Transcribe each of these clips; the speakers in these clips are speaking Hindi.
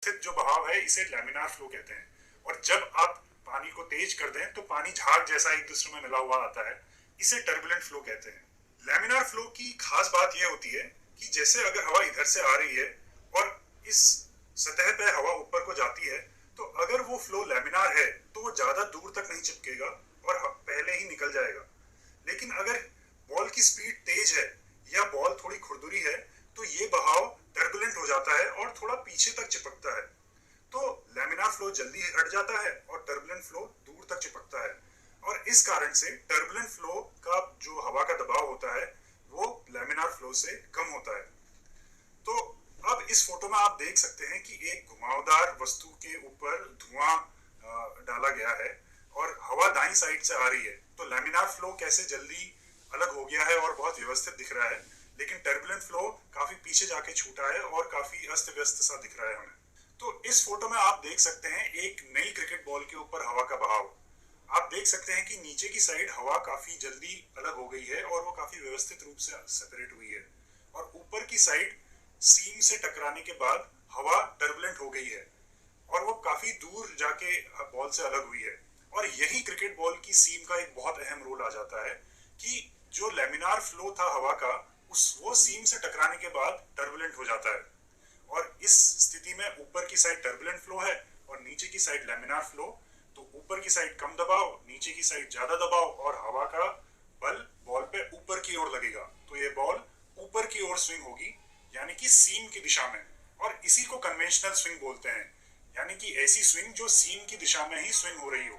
स्थित जो बहाव है इसे लैमिनार फ्लो कहते हैं। और जब आप पानी को तेज कर दें तो पानी झाग जैसा एक दूसरे में मिला हुआ आता है, इसे टर्बुलेंट फ्लो कहते हैं। लैमिनार फ्लो की खास बात यह होती है कि जैसे अगर हवा इधर से आ रही है और इस सतह पे हवा ऊपर को जाती है, तो अगर वो फ्लो लैमिनार है तो वो ज्यादा दूर तक नहीं चिपकेगा और पहले ही निकल जाएगा। लेकिन अगर बॉल की स्पीड तेज है या बॉल थोड़ी खुरदुरी है तो ये बहाव टर्बुलेंट हो जाता है और थोड़ा पीछे तक चिपकता है। तो लैमिनार फ्लो जल्दी हट जाता है और टर्बुलेंट फ्लो दूर तक चिपकता है। और इस कारण से टर्बुलेंट फ्लो का जो हवा का दबाव होता है वो लैमिनार फ्लो से कम होता है। तो अब इस फोटो में आप देख सकते हैं कि एक घुमावदार वस्तु के ऊपर धुआं डाला गया है और हवा दाईं साइड से आ रही है। तो लैमिनार फ्लो कैसे जल्दी अलग हो गया है और बहुत व्यवस्थित दिख रहा है, लेकिन टर्बुलेंट फ्लो काफी पीछे जाके छूटा है और काफी अस्त व्यस्त सा दिख रहा है हमें। तो इस फोटो में आप देख सकते हैं एक नई क्रिकेट बॉल के ऊपर हवा का बहाव। आप देख सकते हैं कि नीचे की साइड हवा काफी जल्दी अलग हो गई है और वो काफी व्यवस्थित रूप से सेपरेट हुई है, और ऊपर की साइड सीम से टकराने के बाद हवा टर्बुलेंट हो गई है और वो काफी दूर जाके बॉल से अलग हुई है। और यही क्रिकेट बॉल की सीम का एक बहुत अहम रोल आ जाता है कि जो लैमिनार फ्लो था हवा का, उस वो सीम से टकराने के बाद टर्बुलेंट हो जाता है। और इस स्थिति में ऊपर की साइड टर्बुलेंट फ्लो है और नीचे की साइड लैमिनार फ्लो। तो ऊपर की साइड कम दबाव, नीचे की साइड ज्यादा दबाव, और हवा का बल बॉल पे ऊपर की ओर लगेगा तो ये बॉल ऊपर की ओर स्विंग होगी, यानी कि सीम की दिशा में। और इसी को कन्वेंशनल स्विंग बोलते हैं, यानी कि ऐसी स्विंग जो सीम की दिशा में ही स्विंग हो रही हो।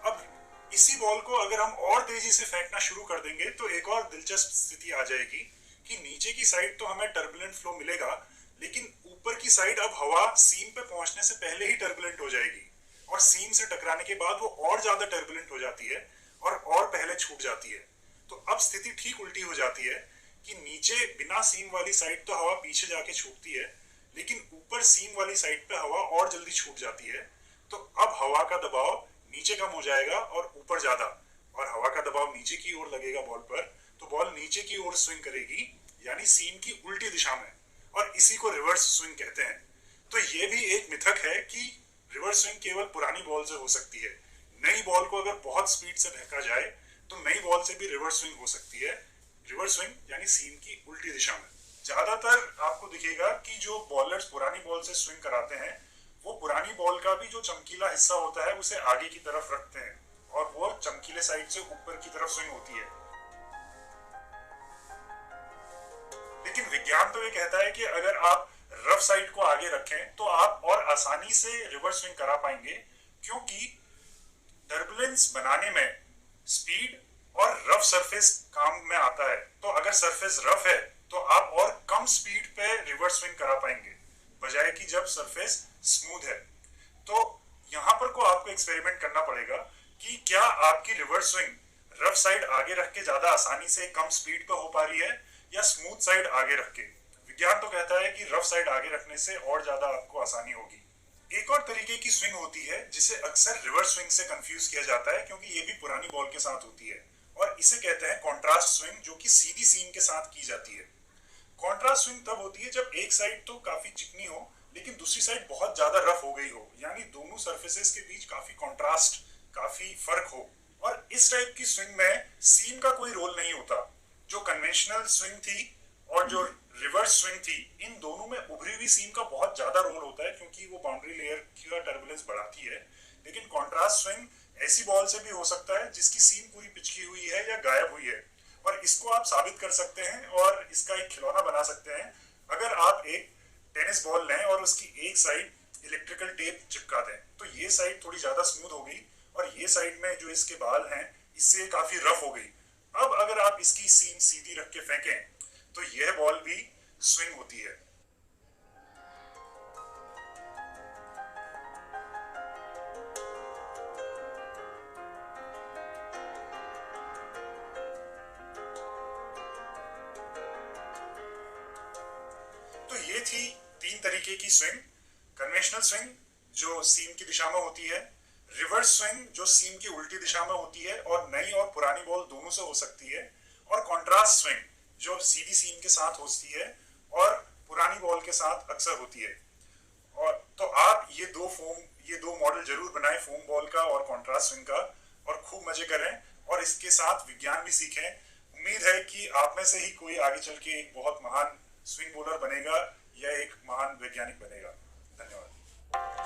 अब इसी बॉल को अगर हम और तेजी से फेंकना शुरू कर देंगे तो एक और दिलचस्प स्थिति आ जाएगी कि नीचे की साइड तो हमें टर्बुलेंट फ्लो मिलेगा, लेकिन ऊपर की साइड अब हवा सीम पे पहुंचने से पहले ही टर्बुलेंट हो जाएगी और सीम से टकराने के बाद वो और ज्यादा टर्बुलेंट हो जाती है और पहले छूट जाती है। तो अब स्थिति ठीक उल्टी हो जाती है कि नीचे बिना सीम वाली साइड तो हवा पीछे जाके छूटती है, लेकिन ऊपर सीम वाली साइड पे हवा और जल्दी छूट जाती है। तो अब हवा का दबाव नीचे कम हो जाएगा और ऊपर ज्यादा, और हवा का दबाव नीचे की ओर लगेगा बॉल पर, तो बॉल नीचे की ओर स्विंग करेगी, यानी सीम की उल्टी दिशा में। और इसी को रिवर्स स्विंग कहते हैं। तो ये भी एक मिथक है कि रिवर्स स्विंग केवल पुरानी बॉल से हो सकती है। नई बॉल को अगर बहुत स्पीड से फेंका जाए तो नई बॉल से भी रिवर्स स्विंग हो सकती है। रिवर्स स्विंग यानी सीम की उल्टी दिशा में। ज्यादातर आपको दिखेगा कि जो बॉलर्स पुरानी बॉल से स्विंग कराते हैं वो पुरानी बॉल का भी जो चमकीला हिस्सा होता है उसे आगे की तरफ रखते हैं और वो चमकीले साइड से ऊपर की तरफ स्विंग होती है। लेकिन विज्ञान तो ये कहता है कि अगर आप रफ साइड को आगे रखें तो आप और आसानी से रिवर्स स्विंग करा पाएंगे, क्योंकि टर्बुलेंस बनाने में स्पीड और रफ सरफेस काम में आता है। तो अगर सरफेस रफ है तो आप और कम स्पीड पे रिवर्स स्विंग करा पाएंगे, बजाय कि जब सरफेस स्मूथ है। तो यहां पर को आपको एक्सपेरिमेंट करना पड़ेगा कि क्या आपकी रिवर्स स्विंग रफ साइड आगे रख के ज्यादा आसानी से कम स्पीड पे हो पा रही है या स्मूथ साइड आगे रख के। विज्ञान तो कहता है कि रफ साइड आगे रखने से और ज्यादा आपको आसानी होगी। एक और तरीके की स्विंग होती है जिसे अक्सर रिवर्स स्विंग से कंफ्यूज किया जाता है, क्योंकि ये भी पुरानी बॉल के साथ होती है, और इसे कहते हैं कॉन्ट्रास्ट स्विंग, जो कि सीधी सीम के साथ की जाती है। कॉन्ट्रास्ट स्विंग तब होती है जब एक साइड तो काफी चिकनी हो लेकिन दूसरी साइड बहुत ज्यादा रफ हो गई हो, यानी दोनों सरफेसेस के बीच काफी कॉन्ट्रास्ट, काफी फर्क हो। और इस टाइप की स्विंग में सीम का कोई रोल नहीं होता। जो कन्वेंशनल स्विंग थी और जो रिवर्स स्विंग थी, इन दोनों में उभरी हुई सीम का बहुत ज्यादा रोल होता है, क्योंकि वो बाउंड्री लेयर की टर्बुलेंस बढ़ाती है। लेकिन कॉन्ट्रास्ट स्विंग ऐसी बॉल से भी हो सकता है जिसकी सीम पूरी पिचकी हुई है या गायब हुई है, और इसको आप साबित कर सकते हैं और इसका एक खिलौना बना सकते हैं। अगर आप एक टेनिस बॉल लें और उसकी एक साइड इलेक्ट्रिकल टेप चिपका दें तो ये साइड थोड़ी ज्यादा स्मूथ हो गई और ये साइड में जो इसके बाल हैं इससे काफी रफ हो गई। अब अगर आप इसकी सीम सीधी रख के फेंकें तो यह बॉल भी स्विंग होती है। तो ये थी तीन तरीके की स्विंग। कन्वेंशनल स्विंग जो सीम की दिशा में होती है, रिवर्स स्विंग जो सीम की उल्टी दिशा में होती है और नई और पुरानी बॉल दोनों से हो सकती है, और कॉन्ट्रास्ट स्विंग जो सीधी सीम के साथ होती है और पुरानी बॉल के साथ अक्सर होती है। और तो आप ये दो मॉडल जरूर बनाएं, फोम बॉल का और कॉन्ट्रास्ट स्विंग का, और खूब मजे करें और इसके साथ विज्ञान भी सीखें। उम्मीद है कि आप में से ही कोई आगे चल के एक बहुत महान स्विंग बॉलर बनेगा या एक महान वैज्ञानिक बनेगा। धन्यवाद।